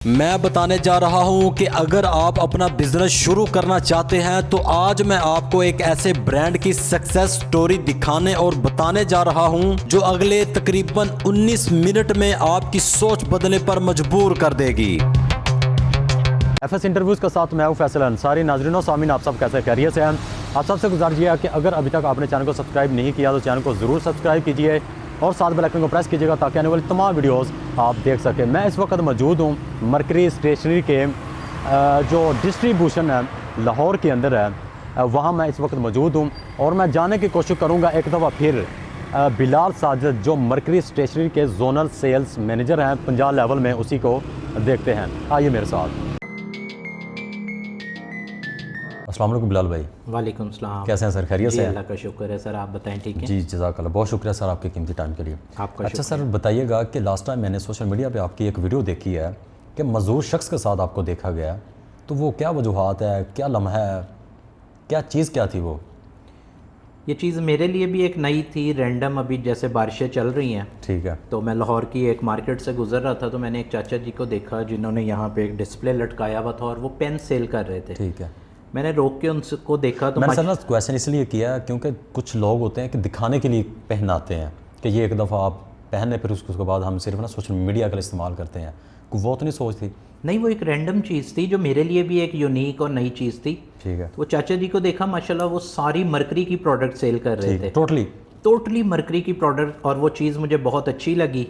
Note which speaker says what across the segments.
Speaker 1: मैं बताने जा रहा हूं कि अगर आप अपना बिजनेस शुरू करना चाहते हैं तो आज मैं आपको एक ऐसे ब्रांड की सक्सेस स्टोरी दिखाने और बताने जा रहा हूं जो अगले तकरीबन 19 मिनट में आपकी सोच बदलने पर मजबूर कर देगी।
Speaker 2: एफएस इंटरव्यूज़ के साथ मैं हूं फैसल अंसारी। नाज़रीन सामीन, आप सब कैसे खैरियत से हैं? आप सबसे गुजारिश है कि अगर अभी तक आपने चैनल को सब्सक्राइब नहीं किया तो चैनल को ज़रूर सब्सक्राइब कीजिए और साथ बेल आइकन को प्रेस कीजिएगा ताकि आने वाली तमाम वीडियोस आप देख सकें। मैं इस वक्त मौजूद हूं मरकरी स्टेशनरी के जो डिस्ट्रीब्यूशन है लाहौर के अंदर है, वहां मैं इस वक्त मौजूद हूं और मैं जानने की कोशिश करूंगा एक दफ़ा फिर बिलाल साजिद जो मरकरी स्टेशनरी के जोनल सेल्स मैनेजर हैं पंजाब लेवल में, उसी को देखते हैं। आइए मेरे साथ। अस्सलाम वालेकुम बिलाल भाई।
Speaker 3: वालेकुम सलाम।
Speaker 2: कैसे हैं सर? खैरियत से हैं?
Speaker 3: अल्लाह का शुक्र है सर, आप बताएं ठीक है?
Speaker 2: जी जज़ाकल्लाह, बहुत शुक्रिया सर आपके कीमती टाइम के लिए।
Speaker 3: आपका
Speaker 2: अच्छा सर बताइएगा कि लास्ट टाइम मैंने सोशल मीडिया पे आपकी एक वीडियो देखी है कि मज़दूर शख्स के साथ आपको देखा गया, तो वो क्या वजूहात है, क्या लम्हा है, क्या चीज़ क्या थी वो?
Speaker 3: ये चीज़ मेरे लिए भी एक नई थी, रैंडम। अभी जैसे बारिशें चल रही हैं,
Speaker 2: ठीक है,
Speaker 3: तो मैं लाहौर की एक मार्केट से गुजर रहा था तो मैंने एक चाचा जी को देखा जिन्होंने यहाँ पे एक डिस्प्ले लटकाया हुआ था और वो पेन सेल कर रहे थे।
Speaker 2: ठीक है।
Speaker 3: मैंने रोक के उनको देखा तो
Speaker 2: मैंने सर ना क्वेश्चन इसलिए किया क्योंकि कुछ लोग होते हैं कि दिखाने के लिए पहनाते हैं कि ये एक दफ़ा आप पहने फिर उसके बाद हम सिर्फ ना सोशल मीडिया का इस्तेमाल करते हैं। वो तो नहीं सोचती?
Speaker 3: नहीं, वो एक रैंडम चीज़ थी जो मेरे लिए भी एक यूनिक और नई चीज़ थी।
Speaker 2: ठीक है।
Speaker 3: तो वो चाचा जी को देखा, माशाल्लाह वो सारी मरकरी की प्रोडक्ट सेल कर रहे थे, टोटली मरकरी की प्रोडक्ट, और वो चीज़ मुझे बहुत अच्छी लगी।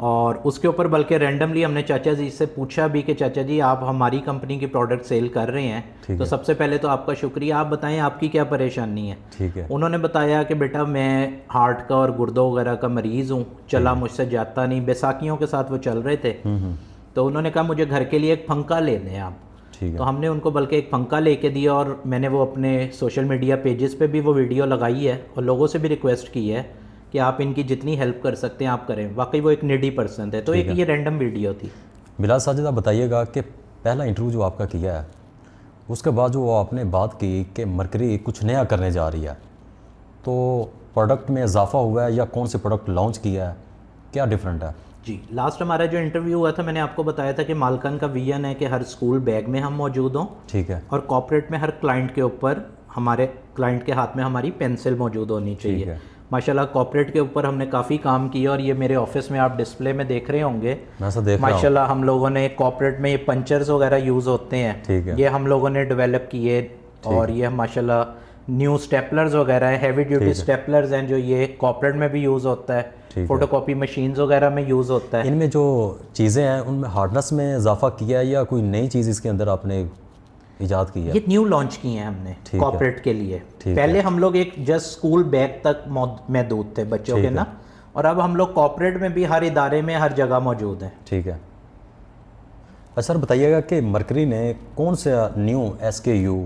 Speaker 3: और उसके ऊपर बल्कि रैंडमली हमने चाचा जी से पूछा भी कि चाचा जी आप हमारी कंपनी की प्रोडक्ट सेल कर रहे हैं, तो सबसे पहले तो आपका शुक्रिया, आप बताएं आपकी क्या परेशानी है।
Speaker 2: ठीक है।
Speaker 3: उन्होंने बताया कि बेटा मैं हार्ट का और गुर्दों वगैरह का मरीज़ हूँ, चला मुझसे जाता नहीं, बैसाखियों के साथ वो चल रहे थे। तो उन्होंने कहा मुझे घर के लिए एक पंखा ले दें आप। तो हमने उनको बल्कि एक पंखा लेके दिया और मैंने वो अपने सोशल मीडिया पेजेस पे भी वो वीडियो लगाई है और लोगों से भी रिक्वेस्ट की है कि आप इनकी जितनी हेल्प कर सकते हैं आप करें। वाकई वो एक नीडी पर्सन थे। तो एक ये रैंडम वीडियो थी।
Speaker 2: बिलाल साजिद, आप बताइएगा कि पहला इंटरव्यू जो आपका किया है उसके बाद जो आपने बात की कि मरकरी कुछ नया करने जा रही है, तो प्रोडक्ट में इजाफा हुआ है या कौन से प्रोडक्ट लॉन्च किया है, क्या डिफरेंट है?
Speaker 3: जी, लास्ट हमारा जो इंटरव्यू हुआ था मैंने आपको बताया था कि मालकन का विजन है कि हर स्कूल बैग में हम मौजूद हों।
Speaker 2: ठीक है।
Speaker 3: और कॉर्पोरेट में हर क्लाइंट के ऊपर, हमारे क्लाइंट के हाथ में हमारी पेंसिल मौजूद होनी चाहिए। माशाल्लाह कॉर्पोरेट के ऊपर हमने काफ़ी काम किया और ये मेरे ऑफिस में आप डिस्प्ले में देख रहे होंगे। माशाल्लाह हम लोगों ने कॉर्पोरेट में ये पंचर्स वगैरह यूज़ होते हैं, ये हम लोगों ने डेवलप किए। और ये माशाल्लाह न्यू स्टेपलर्स वगैरह हैं, हैवी ड्यूटी स्टेपलर्स हैं जो ये कॉर्पोरेट में भी यूज़ होता है, फोटोकॉपी मशीन्स वगैरह में यूज़ होता है।
Speaker 2: इनमें जो चीज़ें हैं उनमें हार्डनेस में इजाफा किया है या कोई नई चीज़ इसके अंदर आपने इजाद की है?
Speaker 3: ये न्यू लॉन्च किए हैं हमने कॉर्पोरेट के लिए। पहले हम लोग एक जस्ट स्कूल बैग तक महदूद थे बच्चों के ना, और अब हम लोग कॉर्पोरेट में भी हर इदारे में हर जगह मौजूद हैं।
Speaker 2: ठीक है। अच्छा सर बताइएगा कि मरकरी ने कौन सा न्यू SKU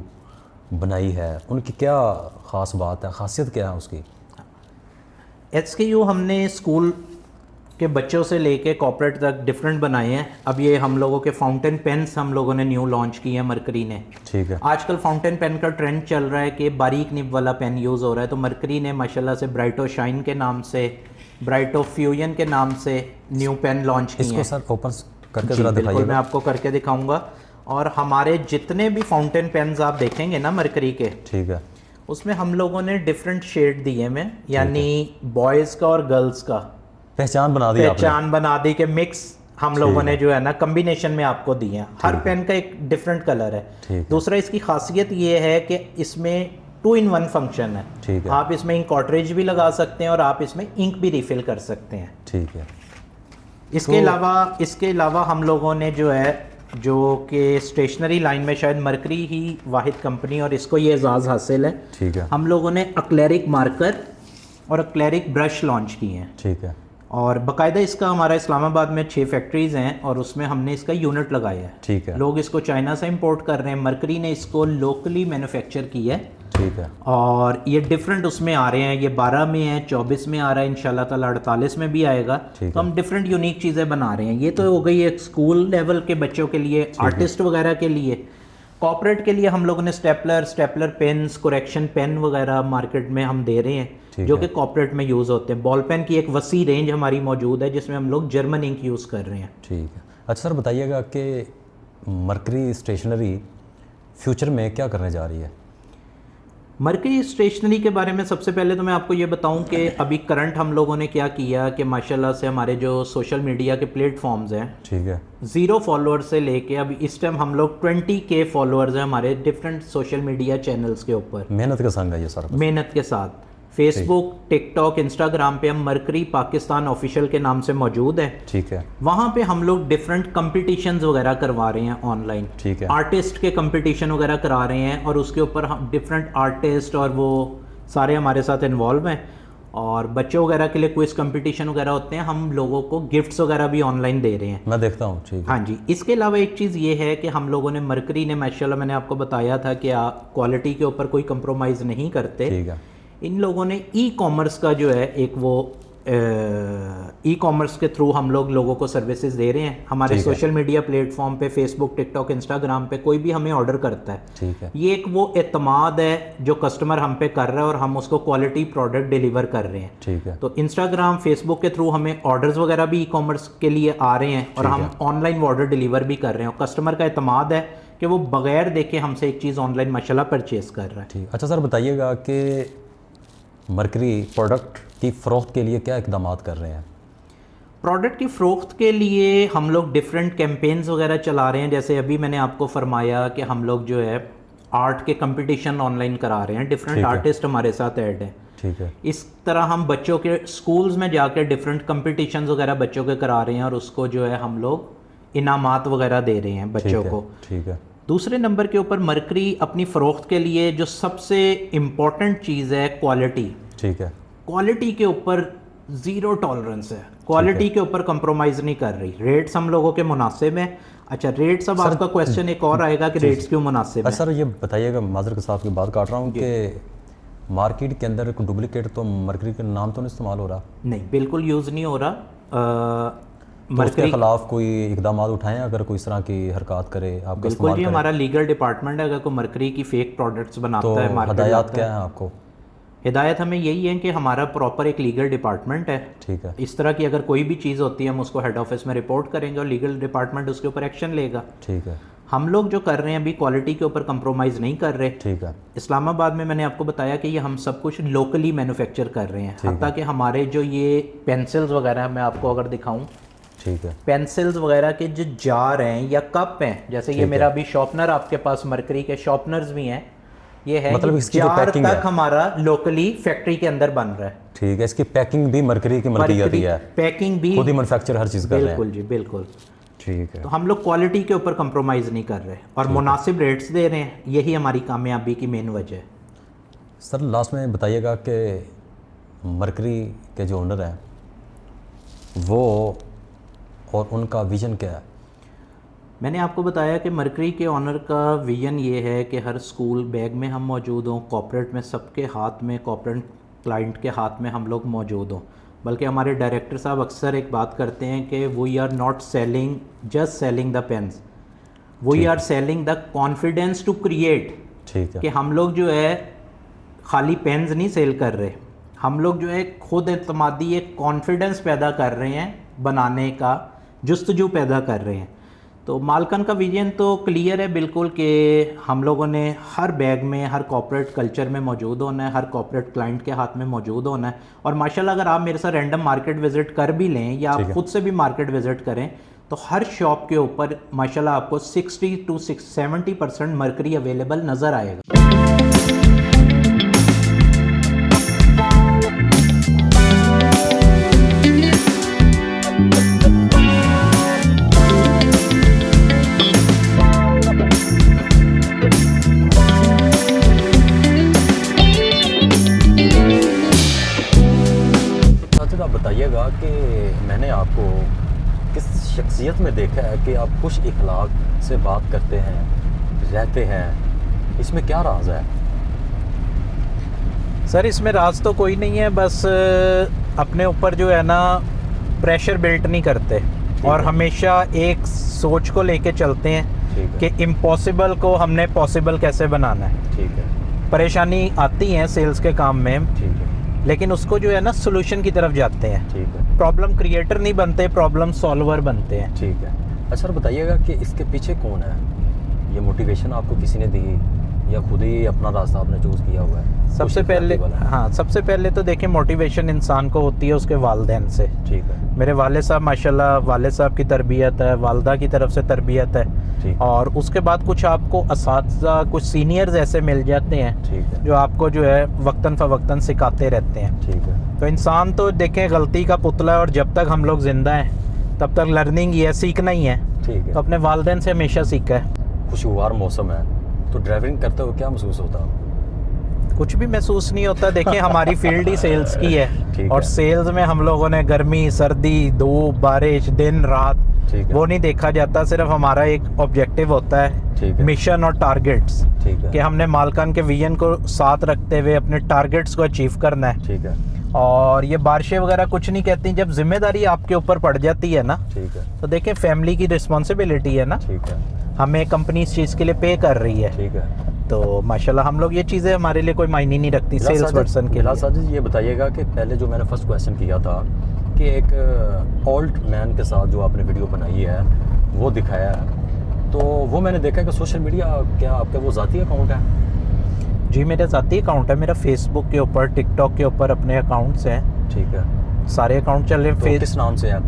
Speaker 2: बनाई है, उनकी क्या ख़ास बात है, ख़ासियत क्या है उसकी?
Speaker 3: SKU हमने स्कूल के बच्चों से लेके कॉर्पोरेट तक डिफरेंट बनाए हैं। अब ये हम लोगों के फाउंटेन पेन्स हम लोगों ने न्यू लॉन्च किए हैं मरकरी ने।
Speaker 2: ठीक है।
Speaker 3: आजकल फाउंटेन पेन का ट्रेंड चल रहा है कि बारीक निब वाला पेन यूज़ हो रहा है, तो मरकरी ने माशाल्लाह से ब्राइटो शाइन के नाम से, ब्राइटो फ्यूजन के नाम से न्यू पेन लॉन्च किए हैं।
Speaker 2: इसको सर ओपन करके ज़रा दिखाइए।
Speaker 3: बिल्कुल, मैं आपको करके दिखाऊंगा। और हमारे जितने भी फाउंटेन पेन्स आप देखेंगे ना मरकरी के,
Speaker 2: ठीक है,
Speaker 3: उसमें हम लोगों ने डिफरेंट शेड दिए में, यानी बॉयज़ का और गर्ल्स का पहचान बना दी कि मिक्स हम लोगों ने जो है ना कॉम्बिनेशन में आपको दिए हैं। हर पेन का एक डिफरेंट कलर है। दूसरा इसकी खासियत ये है कि इसमें 2 in 1 फंक्शन है। आप इसमें इंक कार्ट्रिज भी लगा सकते हैं और आप इसमें इंक भी रिफिल कर सकते हैं।
Speaker 2: ठीक है।
Speaker 3: इसके अलावा हम लोगों ने जो है, जो कि स्टेशनरी लाइन में शायद मरकरी ही वाहिद कंपनी और इसको ये एजाज़ हासिल है।
Speaker 2: ठीक है।
Speaker 3: हम लोगों ने एक्लेरिक मार्कर और एक्लेरिक ब्रश लॉन्च किए हैं।
Speaker 2: ठीक है।
Speaker 3: और बाकायदा इसका हमारा इस्लामाबाद में 6 फैक्ट्रीज़ हैं और उसमें हमने इसका यूनिट लगाया है।
Speaker 2: ठीक है।
Speaker 3: लोग इसको चाइना से इंपोर्ट कर रहे हैं, मरकरी ने इसको लोकली मैन्युफैक्चर किया है।
Speaker 2: ठीक है।
Speaker 3: और ये डिफरेंट उसमें आ रहे हैं, ये 12 में है, 24 में आ रहा है, इंशाल्लाह ताला 48 में भी आएगा। तो हम डिफरेंट यूनिक चीज़ें बना रहे हैं। ये तो हो गई एक स्कूल लेवल के बच्चों के लिए, आर्टिस्ट वगैरह के लिए। कॉर्पोरेट के लिए हम लोगों ने स्टेपलर पेन्स, करेक्शन पेन वगैरह मार्केट में हम दे रहे हैं जो कि कॉर्पोरेट में यूज़ होते हैं। बॉल पेन की एक वसी रेंज हमारी मौजूद है जिसमें हम लोग जर्मन इंक यूज़ कर रहे हैं।
Speaker 2: ठीक है। अच्छा सर, बताइएगा कि मरकरी स्टेशनरी फ्यूचर में क्या करने जा रही है?
Speaker 3: मरकरी स्टेशनरी के बारे में सबसे पहले तो मैं आपको ये बताऊं कि अभी करंट हम लोगों ने क्या किया कि माशाल्लाह से हमारे जो सोशल मीडिया के प्लेटफॉर्म्स हैं,
Speaker 2: ठीक है,
Speaker 3: 0 फॉलोअर्स से लेके अभी इस टाइम हम लोग 20K फॉलोअर्स हैं हमारे डिफरेंट सोशल मीडिया चैनल्स के ऊपर।
Speaker 2: मेहनत के संग है ये सर,
Speaker 3: मेहनत के साथ। फेसबुक, टिकटॉक, इंस्टाग्राम पे हम मरकरी पाकिस्तान ऑफिशियल के नाम से मौजूद हैं।
Speaker 2: ठीक है,
Speaker 3: वहाँ पे हम लोग डिफरेंट कंपटीशंस वगैरह करवा रहे हैं ऑनलाइन।
Speaker 2: ठीक है,
Speaker 3: आर्टिस्ट के कंपटीशन वगैरह करा रहे हैं और उसके ऊपर हम डिफरेंट आर्टिस्ट और वो सारे हमारे साथ इन्वॉल्व हैं। और बच्चों वगैरह के लिए क्विज कंपटीशन वगैरह होते हैं, हम लोगों को गिफ्ट्स वगैरह भी ऑनलाइन दे रहे हैं।
Speaker 2: मैं देखता हूँ। ठीक है,
Speaker 3: हाँ जी। इसके अलावा एक चीज़ ये है कि हम लोगों ने मरकरी ने माशाल्लाह मैंने आपको बताया था कि क्वालिटी के ऊपर कोई कंप्रोमाइज़ नहीं करते।
Speaker 2: ठीक है,
Speaker 3: इन लोगों ने ई कॉमर्स का जो है एक वो ई कॉमर्स के थ्रू हम लोगों को सर्विसेज दे रहे हैं। हमारे सोशल मीडिया प्लेटफॉर्म पे फेसबुक, टिकटॉक, इंस्टाग्राम पे कोई भी हमें ऑर्डर करता है,
Speaker 2: ठीक है,
Speaker 3: ये एक वो एतमाद है जो कस्टमर हम पे कर रहा है और हम उसको क्वालिटी प्रोडक्ट डिलीवर कर रहे हैं।
Speaker 2: ठीक है,
Speaker 3: तो इंस्टाग्राम, फेसबुक के थ्रू हमें ऑर्डर्स वगैरह भी ई कॉमर्स के लिए आ रहे हैं और हम ऑनलाइन ऑर्डर डिलीवर भी कर रहे हैं। और कस्टमर का एतमाद है कि वो बगैर देखे हमसे एक चीज़ ऑनलाइन माशाल्लाह परचेज कर रहा है।
Speaker 2: ठीक। अच्छा सर, बताइएगा कि मरकरी प्रोडक्ट की फ़रोख्त के लिए क्या इकदाम कर रहे हैं?
Speaker 3: प्रोडक्ट की फ़रोख्त के लिए हम लोग डिफरेंट कैंपेन्स वगैरह चला रहे हैं। जैसे अभी मैंने आपको फरमाया कि हम लोग जो है आर्ट के कंपटीशन ऑनलाइन करा रहे हैं, डिफरेंट आर्टिस्ट हमारे साथ ऐड हैं।
Speaker 2: ठीक है,
Speaker 3: इस तरह हम बच्चों के स्कूल्स में जाकर डिफरेंट कंपटीशंस वगैरह बच्चों के करा रहे हैं और उसको जो है हम लोग इनामात वगैरह दे रहे हैं बच्चों को।
Speaker 2: ठीक है।
Speaker 3: दूसरे नंबर के ऊपर मरकरी अपनी फ़रोख्त के लिए जो सबसे इम्पॉर्टेंट चीज़ है क्वालिटी।
Speaker 2: ठीक है,
Speaker 3: क्वालिटी के ऊपर ज़ीरो टॉलरेंस है, क्वालिटी के ऊपर कंप्रोमाइज़ नहीं कर रही। रेट्स हम लोगों के मुनासिब हैं। अच्छा, रेट्स, अब आपका क्वेश्चन एक और आएगा कि रेट्स क्यों मुनासिब है।
Speaker 2: सर ये बताइएगा, माजर के साथ की बात काट रहा हूँ कि मार्केट के अंदर डुप्लीकेट तो मरकरी के नाम तो नहीं इस्तेमाल हो रहा?
Speaker 3: नहीं, बिल्कुल यूज़ नहीं हो रहा।
Speaker 2: मरकरी के खिलाफ कोई इकदाम उठाएं अगर कोई इस तरह की हरकत करे? आप
Speaker 3: बिल्कुल जी, हमारा लीगल डिपार्टमेंट है। अगर कोई मरकरी की फेक प्रोडक्ट्स बनाता
Speaker 2: तो
Speaker 3: है, मार्केट
Speaker 2: हदायत क्या है आपको?
Speaker 3: हिदायत हमें यही है कि हमारा प्रॉपर एक लीगल डिपार्टमेंट है।
Speaker 2: ठीक है,
Speaker 3: इस तरह की अगर कोई भी चीज़ होती है हम उसको हेड ऑफिस में रिपोर्ट करेंगे और लीगल डिपार्टमेंट उसके ऊपर एक्शन लेगा।
Speaker 2: ठीक है।
Speaker 3: हम लोग जो कर रहे हैं अभी क्वालिटी के ऊपर कंप्रोमाइज़ नहीं कर रहे।
Speaker 2: ठीक है।
Speaker 3: इस्लामाबाद में मैंने आपको बताया कि ये हम सब कुछ लोकली मैन्युफैक्चर कर रहे हैं। हत्ता कि हमारे जो ये पेंसिल्स वगैरह मैं आपको अगर दिखाऊं,
Speaker 2: ठीक है,
Speaker 3: पेंसिल्स वगैरह के जो जार हैं या कप हैं, जैसे ये मेरा अभी शॉर्पनर आपके पास मरकरी के शॉर्पनर्स भी हैं, ये है
Speaker 2: मतलब इसकी जो
Speaker 3: जार
Speaker 2: पैकिंग
Speaker 3: तक
Speaker 2: है
Speaker 3: हमारा लोकली फैक्ट्री के अंदर बन रहा है।
Speaker 2: ठीक है, इसकी पैकिंग भी मरकरी की मलकियत ही है,
Speaker 3: पैकिंग भी
Speaker 2: खुद ही मैन्युफैक्चर हर चीज़ कर रहे हैं।
Speaker 3: बिल्कुल जी, बिल्कुल।
Speaker 2: ठीक है,
Speaker 3: तो हम लोग क्वालिटी के ऊपर कंप्रोमाइज़ नहीं कर रहे और मुनासिब रेट्स दे रहे हैं। यही हमारी कामयाबी की मेन वजह है।
Speaker 2: सर लास्ट में बताइएगा कि मरकरी के जो ओनर हैं वो और उनका विज़न क्या है?
Speaker 3: मैंने आपको बताया कि मरकरी के ऑनर का विज़न ये है कि हर स्कूल बैग में हम मौजूद हों, कॉर्पोरेट में सबके हाथ में, कॉर्पोरेट क्लाइंट के हाथ में हम लोग मौजूद हों। बल्कि हमारे डायरेक्टर साहब अक्सर एक बात करते हैं कि we are not selling just selling the pens, we are selling the confidence to create.
Speaker 2: ठीक है,
Speaker 3: कि हम लोग जो है खाली पेन्स नहीं सेल कर रहे, हम लोग जो है खुद एतमादी एक कॉन्फिडेंस पैदा कर रहे हैं, बनाने का जुस्तजू पैदा कर रहे हैं। तो मालकन का विजन तो क्लियर है बिल्कुल कि हम लोगों ने हर बैग में, हर कॉर्पोरेट कल्चर में मौजूद होना है, हर कॉर्पोरेट क्लाइंट के हाथ में मौजूद होना है। और माशाल्लाह अगर आप मेरे साथ रैंडम मार्केट विजिट कर भी लें या आप खुद से भी मार्केट विजिट करें तो हर शॉप के ऊपर माशाल्लाह आपको 60 to 70% मरकरी अवेलेबल नज़र आएगा।
Speaker 2: बताइएगा कि मैंने आपको किस शख्सियत में देखा है कि आप खुश इखलाक से बात करते हैं, रहते हैं, इसमें क्या राज है?
Speaker 3: सर इसमें राज तो कोई नहीं है, बस अपने ऊपर जो है ना प्रेशर बिल्ट नहीं करते और हमेशा एक सोच को लेके चलते हैं कि इम्पॉसिबल को हमने पॉसिबल कैसे बनाना है।
Speaker 2: ठीक है,
Speaker 3: परेशानी आती है सेल्स के काम में,
Speaker 2: ठीक है,
Speaker 3: लेकिन उसको जो है ना सोल्यूशन की तरफ जाते हैं।
Speaker 2: ठीक है,
Speaker 3: प्रॉब्लम क्रिएटर नहीं बनते, प्रॉब्लम सॉल्वर बनते हैं।
Speaker 2: ठीक है। अच्छा सर बताइएगा कि इसके पीछे कौन है, ये मोटिवेशन आपको किसी ने दी या खुद ही अपना रास्ता आपने चूज़ किया हुआ है?
Speaker 3: सबसे पहले तो देखिए मोटिवेशन इंसान को होती है उसके वालिदैन से।
Speaker 2: ठीक है।
Speaker 3: मेरे वाले साहब माशाल्लाह, वाले साहब की तरबियत है, वालदा की तरफ से तरबियत है, और उसके बाद कुछ आपको असातिज़ा, कुछ सीनियर्स ऐसे मिल जाते हैं,
Speaker 2: ठीक है,
Speaker 3: जो आपको जो है वक्तन फ़वक्तन सिखाते रहते हैं।
Speaker 2: ठीक है।
Speaker 3: तो इंसान तो देखें गलती का पुतला है, और जब तक हम लोग ज़िंदा हैं तब तक लर्निंग ही है, सीखना ही है।
Speaker 2: ठीक है।
Speaker 3: तो अपने वालिदैन से हमेशा सीखा है।
Speaker 2: खुशगवार मौसम है, तो ड्राइविंग करते हुए क्या महसूस होता है?
Speaker 3: कुछ भी महसूस नहीं होता। देखिए हमारी फील्ड ही सेल्स की है, और
Speaker 2: है।
Speaker 3: सेल्स में हम लोगों ने गर्मी, सर्दी, धूप, बारिश, दिन रात वो नहीं देखा जाता। सिर्फ हमारा एक ऑब्जेक्टिव होता है, मिशन और टारगेट्स, कि हमने मालकान के विजन को साथ रखते हुए अपने टारगेट्स को अचीव करना है।
Speaker 2: ठीक है।
Speaker 3: और ये बारिशें वगैरह कुछ नहीं कहती। जब जिम्मेदारी आपके ऊपर पड़ जाती है ना,
Speaker 2: ठीक है,
Speaker 3: तो देखिए फैमिली की रिस्पॉन्सिबिलिटी है ना।
Speaker 2: ठीक है।
Speaker 3: हमें कंपनी इस चीज़ के लिए पे कर रही है।
Speaker 2: ठीक है।
Speaker 3: तो माशाल्लाह हम लोग, ये चीज़ें हमारे लिए कोई मायने नहीं रखती सेल्स पर्सन के लिए।
Speaker 2: साजिद ये बताइएगा कि पहले जो मैंने फर्स्ट क्वेश्चन किया था कि एक ओल्ड मैन के साथ जो आपने वीडियो बनाई है वो दिखाया है, तो वो मैंने देखा कि सोशल मीडिया, क्या आपका वो ज़ाती अकाउंट है?
Speaker 3: जी मेरा ज़ाती अकाउंट है। मेरा फेसबुक के ऊपर, टिकटॉक के ऊपर अपने अकाउंट्स हैं।
Speaker 2: ठीक है।
Speaker 3: सारे अकाउंट चल रहे हैं।
Speaker 2: तो किस नाम से है?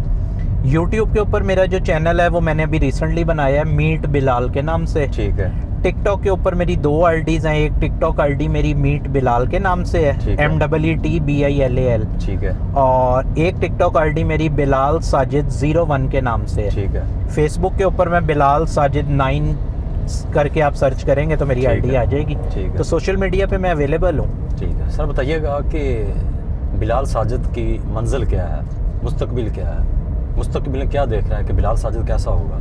Speaker 3: यूट्यूब के ऊपर मेरा जो चैनल है वो मैंने अभी रिसेंटली बनाया है, मीट बिलाल के नाम से।
Speaker 2: ठीक है।
Speaker 3: टिकटॉक के ऊपर मेरी 2 आईडीज हैं। एक टिकटॉक आईडी मेरी मीट बिलाल के नाम से है, MEETBILAL।
Speaker 2: ठीक है।
Speaker 3: और एक टिकटॉक आईडी मेरी बिलाल साजिद 01 के नाम से है।
Speaker 2: ठीक है।
Speaker 3: फेसबुक के ऊपर मैं बिलाल साजिद 9 करके आप सर्च करेंगे तो मेरी आईडी आ जाएगी।
Speaker 2: ठीक है।
Speaker 3: तो सोशल मीडिया पे मैं अवेलेबल हूँ।
Speaker 2: ठीक है। सर बताइएगा कि बिलाल साजिद की मंजिल क्या है, मुस्तकबिल क्या है? मुस्तकबिल में क्या देख रहा है कि बिलाल साजिद कैसा होगा?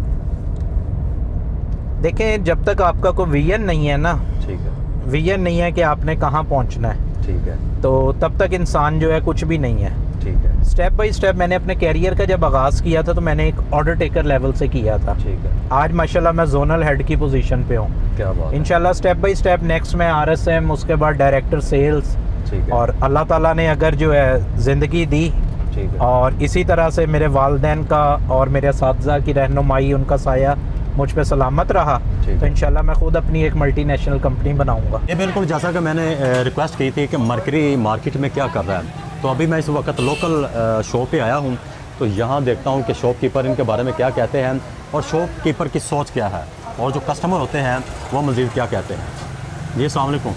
Speaker 3: देखें जब तक आपका कोई विजन नहीं है ना,
Speaker 2: ठीक है,
Speaker 3: विजन नहीं है कि आपने कहाँ पहुँचना है,
Speaker 2: ठीक है,
Speaker 3: तो तब तक इंसान जो है कुछ भी नहीं है।
Speaker 2: ठीक है।
Speaker 3: स्टेप बाय स्टेप मैंने अपने कैरियर का जब आगाज़ किया था तो मैंने एक ऑर्डर टेकर लेवल से किया था।
Speaker 2: ठीक है।
Speaker 3: आज माशाल्लाह मैं जोनल हेड की पोजीशन पे हूँ।
Speaker 2: क्या बात है।
Speaker 3: इंशाल्लाह स्टेप बाय स्टेप नेक्स्ट मैं RSM, उसके बाद डायरेक्टर सेल्स।
Speaker 2: ठीक है।
Speaker 3: और अल्लाह ताला ने अगर जो है ज़िंदगी दी,
Speaker 2: ठीक है,
Speaker 3: और इसी तरह से मेरे वालिदैन का और मेरे असातिज़ा की रहनुमाई, उनका साया मुझ पे सलामत रहा, तो इंशाल्लाह मैं खुद अपनी एक मल्टीनेशनल कंपनी बनाऊंगा।
Speaker 2: ये बिल्कुल जैसा कि मैंने रिक्वेस्ट की थी कि मरकरी मार्केट में क्या कर रहा है, तो अभी मैं इस वक्त लोकल शॉप पे आया हूँ, तो यहाँ देखता हूँ कि शॉपकीपर इनके बारे में क्या कहते हैं और शॉपकीपर की सोच क्या है, और जो कस्टमर होते हैं वो मज़ीद क्या कहते हैं। जी अस्सलाम वालेकुम,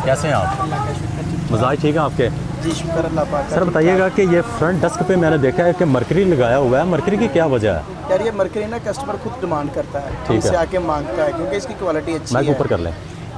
Speaker 2: कैसे हैं आप? मज़ाक ठीक है आपके?
Speaker 4: जी शुक्र अल्लाह पाक।
Speaker 2: सर बताइएगा कि ये फ्रंट डेस्क पे मैंने देखा है कि मरकरी लगाया हुआ है, मरकरी की क्या वजह है?
Speaker 4: यार ये मरकरी ना कस्टमर खुद डिमांड करता है,
Speaker 2: ठीक
Speaker 4: हमसे
Speaker 2: है।
Speaker 4: आके मांगता है, क्योंकि इसकी क्वालिटी अच्छी
Speaker 2: माइक
Speaker 4: है।
Speaker 2: ऊपर कर लें।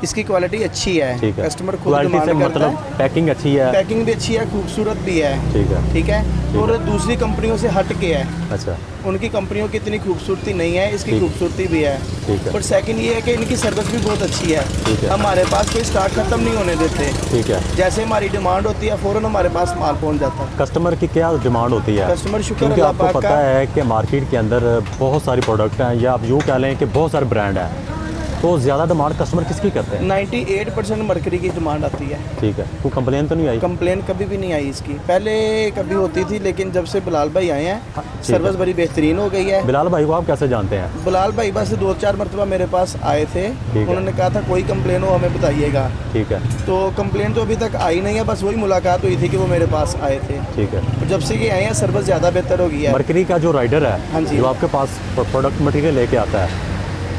Speaker 4: इसकी क्वालिटी अच्छी है,
Speaker 2: ठीक है।
Speaker 4: कस्टमर खुद
Speaker 2: क्वालिटी से
Speaker 4: डिमांड करता
Speaker 2: मतलब
Speaker 4: है।
Speaker 2: पैकिंग अच्छी है?
Speaker 4: पैकिंग भी अच्छी है, खूबसूरत भी है।
Speaker 2: ठीक है।
Speaker 4: ठीक है। और दूसरी कंपनियों से हट के है,
Speaker 2: अच्छा।
Speaker 4: उनकी कंपनियों की इतनी खूबसूरती नहीं है, इसकी
Speaker 2: ठीक।
Speaker 4: खूबसूरती भी है।
Speaker 2: ठीक है।
Speaker 4: बट सेकंड ये है कि इनकी सर्विस भी बहुत अच्छी है।
Speaker 2: ठीक है।
Speaker 4: हमारे पास कोई स्टॉक खत्म नहीं होने देते।
Speaker 2: ठीक है।
Speaker 4: जैसे हमारी डिमांड होती है फ़ौरन हमारे पास माल पहुंच जाता है।
Speaker 2: कस्टमर की क्या डिमांड होती है?
Speaker 4: कस्टमर शुक्र
Speaker 2: क्योंकि
Speaker 4: अल्लाह
Speaker 2: आपको
Speaker 4: पाक
Speaker 2: पता
Speaker 4: का।
Speaker 2: है कि मार्केट के अंदर बहुत सारी प्रोडक्ट हैं, या आप यूँ कह लें कि बहुत सारे ब्रांड हैं, तो ज़्यादा डिमांड कस्टमर किसकी करते हैं?
Speaker 4: 98% मरकरी की डिमांड आती है।
Speaker 2: ठीक है। कोई कंप्लेन तो नहीं आई?
Speaker 4: कंप्लेन कभी भी नहीं आई इसकी, पहले कभी होती थी, लेकिन जब से बिलाल भाई आए हैं सर्विस बड़ी बेहतरीन हो गई है।
Speaker 2: बिलाल भाई को आप कैसे जानते हैं?
Speaker 4: बिलाल भाई बस 2-4 मरतबा मेरे पास आए थे, उन्होंने कहा था कोई कंप्लेन हो हमें बताइएगा।
Speaker 2: ठीक है।
Speaker 4: तो कंप्लेन तो अभी तक आई नहीं है, बस वही मुलाकात हुई थी कि वो मेरे पास आए थे।
Speaker 2: ठीक है।
Speaker 4: तो जब से ये आए हैं सर्विस ज़्यादा बेहतर हो गई है।
Speaker 2: मरकरी का जो राइडर है,
Speaker 4: हाँ जी।
Speaker 2: जो आपके पास प्रोडक्ट मटेरियल लेके आता है,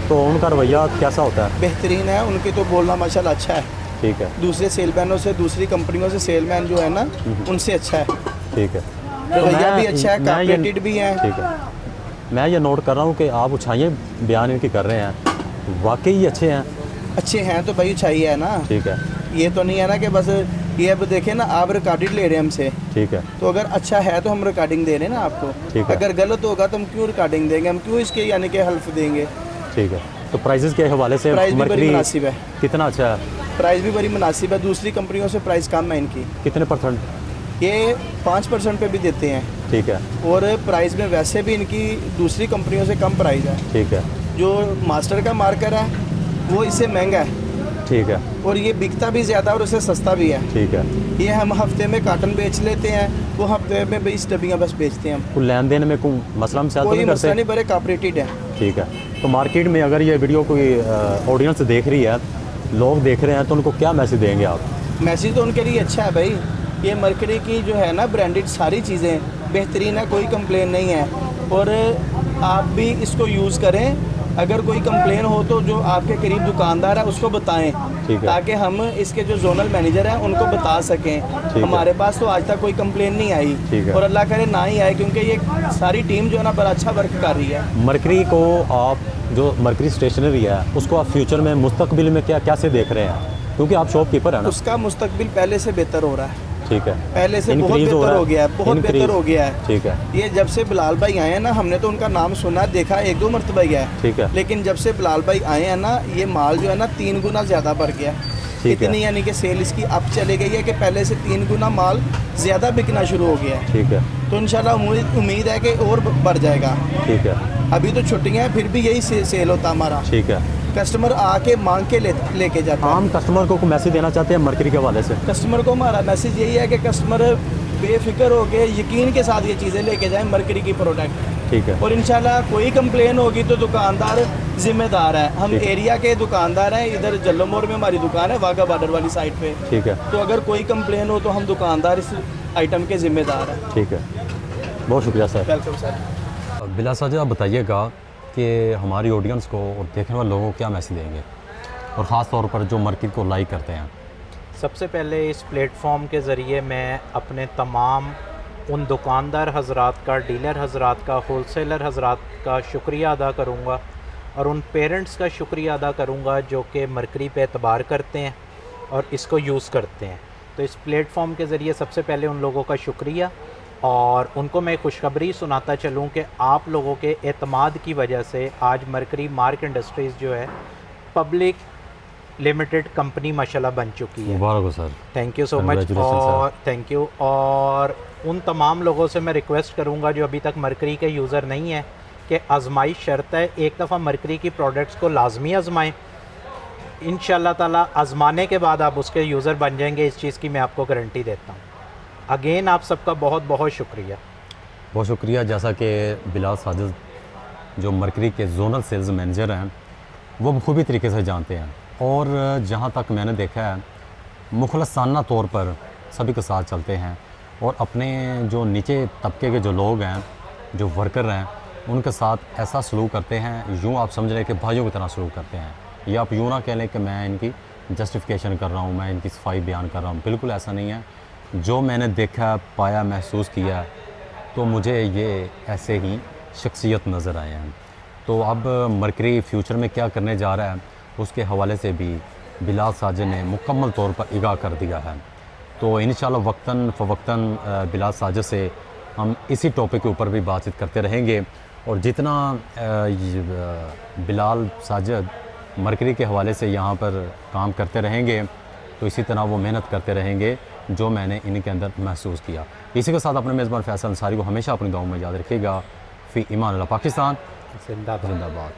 Speaker 2: तो उनका रवैया कैसा होता है?
Speaker 4: बेहतरीन है, उनकी तो बोलना माशाल्लाह अच्छा है।
Speaker 2: ठीक है।
Speaker 4: दूसरे सेलमैनों से, दूसरी कंपनियों से सेलमैन जो है ना, उनसे अच्छा है।
Speaker 2: ठीक है।
Speaker 4: रवैया भी अच्छा है,
Speaker 2: मैं ये-
Speaker 4: कॉपरेटेड भी है।
Speaker 2: ठीक है। मैं ये नोट कर रहा हूँ कि आप उछाइए बयान इनकी कर रहे हैं, वाकई अच्छे हैं।
Speaker 4: अच्छे हैं तो भाई चाहिए है ना।
Speaker 2: ठीक है।
Speaker 4: ये तो नहीं है ना कि बस ये अब देखें ना, आप रिकॉर्डिंग ले रहे हैं हमसे,
Speaker 2: ठीक है।
Speaker 4: तो अगर अच्छा है तो हम रिकॉर्डिंग दे रहे हैं ना आपको।
Speaker 2: ठीक है।
Speaker 4: अगर गलत होगा तो हम क्यों रिकॉर्डिंग देंगे, हम क्यों इसके यानी कि हेल्प देंगे।
Speaker 2: ठीक है। तो प्राइजेस के हवाले से
Speaker 4: प्राइस भी बड़ी
Speaker 2: मरकरी
Speaker 4: मुनासिब है।
Speaker 2: कितना अच्छा है?
Speaker 4: प्राइस भी बड़ी मुनासिब है, दूसरी कंपनियों से प्राइस कम है इनकी।
Speaker 2: कितने परसेंट?
Speaker 4: ये 5% पे भी देते हैं,
Speaker 2: ठीक है।
Speaker 4: और प्राइस में वैसे भी इनकी दूसरी कंपनियों से कम प्राइस है।
Speaker 2: ठीक है।
Speaker 4: जो मास्टर का मार्कर है वो इससे महंगा है,
Speaker 2: ठीक है।
Speaker 4: और ये बिकता भी ज़्यादा और उससे सस्ता भी है।
Speaker 2: ठीक है।
Speaker 4: ये हम हफ्ते में कार्टन बेच लेते हैं, वो हफ्ते में 20 डब्बियाँ बस बेचते हैं हम।
Speaker 2: कोई लेन देन में कोई मसला मसाइल तो
Speaker 4: कोई
Speaker 2: नहीं
Speaker 4: मसला
Speaker 2: करते?
Speaker 4: नहीं, बड़े कॉपरेटेड है।
Speaker 2: ठीक है। तो मार्केट में अगर ये वीडियो कोई ऑडियंस देख रही है, लोग देख रहे हैं, तो उनको क्या मैसेज देंगे आप?
Speaker 4: मैसेज तो उनके लिए अच्छा है भाई, ये मरकरी की जो है ना ब्रांडेड सारी चीज़ें बेहतरीन है, कोई कंप्लेन नहीं है। और आप भी इसको यूज़ करें, अगर कोई कंप्लेन हो तो जो आपके करीब दुकानदार है उसको बताएं,
Speaker 2: ठीक है।
Speaker 4: ताकि हम इसके जो जोनल मैनेजर हैं उनको बता सकें। हमारे पास तो आज तक कोई कंप्लेन नहीं आई,
Speaker 2: ठीक है।
Speaker 4: और अल्लाह करे ना ही आए, क्योंकि ये सारी टीम जो है ना बड़ा अच्छा वर्क कर रही है।
Speaker 2: मरकरी को आप, जो मरकरी स्टेशनरी है, उसको आप फ्यूचर में मुस्तकबिल में क्या कैसे देख रहे हैं? क्योंकि आप शॉपकीपर हैं ना।
Speaker 4: उसका मुस्तकबिल पहले से बेहतर हो रहा है।
Speaker 2: ठीक है।
Speaker 4: पहले से बहुत
Speaker 2: Increase
Speaker 4: बेहतर हो गया है, बहुत
Speaker 2: Increase।
Speaker 4: बेहतर हो गया है।
Speaker 2: ठीक है।
Speaker 4: ये जब से बिलाल भाई आए हैं ना, हमने तो उनका नाम सुना देखा, 1-2 मरतबा गया है,
Speaker 2: ठीक है।
Speaker 4: लेकिन जब से बिलाल भाई आए हैं ना, ये माल जो है ना 3 गुना ज़्यादा बढ़ गया है।
Speaker 2: ठीक है।
Speaker 4: इतनी यानी कि सेल इसकी अब चले गई है कि पहले से 3 गुना माल ज़्यादा बिकना शुरू हो गया है।
Speaker 2: ठीक है।
Speaker 4: तो इंशाल्लाह उम्मीद है कि और बढ़ जाएगा।
Speaker 2: ठीक है।
Speaker 4: अभी तो छुट्टियाँ हैं, फिर भी यही सेल होता हमारा।
Speaker 2: ठीक है।
Speaker 4: कस्टमर आके मांग के लेके जाता है।
Speaker 2: आम कस्टमर को मैसेज देना चाहते हैं मरकरी के हवाले से?
Speaker 4: कस्टमर को हमारा मैसेज यही है कि कस्टमर बेफिक्र हो के यकीन के साथ ये चीज़ें लेके जाएं, मरकरी की प्रोडक्ट।
Speaker 2: ठीक है।
Speaker 4: और इंशाल्लाह कोई कंप्लेन होगी तो दुकानदार जिम्मेदार है। हम
Speaker 2: ठीक है।
Speaker 4: एरिया के दुकानदार हैं, इधर जल्लो मोड़ में हमारी दुकान है, वाघा बॉर्डर वाली साइड पे।
Speaker 2: ठीक है।
Speaker 4: तो अगर कोई कंप्लेन हो तो हम दुकानदार इस आइटम के जिम्मेदार हैं।
Speaker 2: ठीक है। बहुत शुक्रिया सर।
Speaker 4: Welcome sir.
Speaker 2: बिला साहब, आप बताइएगा कि हमारी ऑडियंस को और देखने वाले लोगों को क्या मैसेज देंगे, और ख़ास तौर पर जो मार्केट को लाइक करते हैं?
Speaker 3: सबसे पहले इस प्लेटफॉर्म के ज़रिए मैं अपने तमाम उन दुकानदार हजरात का, डीलर हजरात का, होलसेलर हजरात का शुक्रिया अदा करूँगा, और उन पेरेंट्स का शुक्रिया अदा करूँगा जो कि मरकरी पे एतबार करते हैं और इसको यूज़ करते हैं। तो इस प्लेटफॉर्म के ज़रिए सबसे पहले उन लोगों का शुक्रिया, और उनको मैं खुशखबरी सुनाता चलूँ कि आप लोगों के एतमाद की वजह से आज मरकरी मार्क इंडस्ट्रीज़ जो है पब्लिक लिमिटेड कंपनी माशाल्लाह बन चुकी है।
Speaker 2: मुबारक हो sir.
Speaker 3: Thank you so much. और थैंक यू। और उन तमाम लोगों से मैं रिक्वेस्ट करूंगा जो अभी तक मरकरी के यूज़र नहीं है कि आजमाइश शर्त है, एक दफ़ा मरकरी की प्रोडक्ट्स को लाजमी आजमाएं। इंशाल्लाह ताला आजमाने के बाद आप उसके यूज़र बन जाएंगे, इस चीज़ की मैं आपको गारंटी देता हूँ। अगेन आप सबका बहुत बहुत शुक्रिया।
Speaker 2: बहुत शुक्रिया। जैसा कि बिलाल साजिद जो मरकरी के जोनल सेल्स मैनेजर हैं, वो बखूबी तरीके से जानते हैं, और जहाँ तक मैंने देखा है मुखलसाना तौर पर सभी के साथ चलते हैं, और अपने जो नीचे तबके के जो लोग हैं, जो वर्कर हैं, उनके साथ ऐसा सलूक करते हैं, यूँ आप समझ रहे कि भाइयों की तरह सलूक करते हैं। या आप यूँ ना कह लें कि मैं इनकी जस्टिफिकेशन कर रहा हूँ, मैं इनकी सफाई बयान कर रहा हूँ, बिल्कुल ऐसा नहीं है। जो मैंने देखा, पाया, महसूस किया, तो मुझे ये ऐसे ही शख्सियत नज़र आए हैं। तो अब मरकरी फ्यूचर में क्या करने जा रहा है, उसके हवाले से भी बिलाल साजिद ने मुकम्मल तौर पर आगाह कर दिया है। तो इंशाल्लाह वक्तन फ़वक्तन बिलाल साजिद से हम इसी टॉपिक के ऊपर भी बातचीत करते रहेंगे, और जितना बिलाल साजिद मरकरी के हवाले से यहाँ पर काम करते रहेंगे, तो इसी तरह वो मेहनत करते रहेंगे जो मैंने इनके अंदर महसूस किया। इसी के साथ अपने मेज़बान फैसल अंसारी को हमेशा अपनी दुआओं में याद रखिएगा। फ़ी ईमान अल्लाह। पाकिस्तान
Speaker 3: जिंदाबाद।
Speaker 2: जिंदाबाद।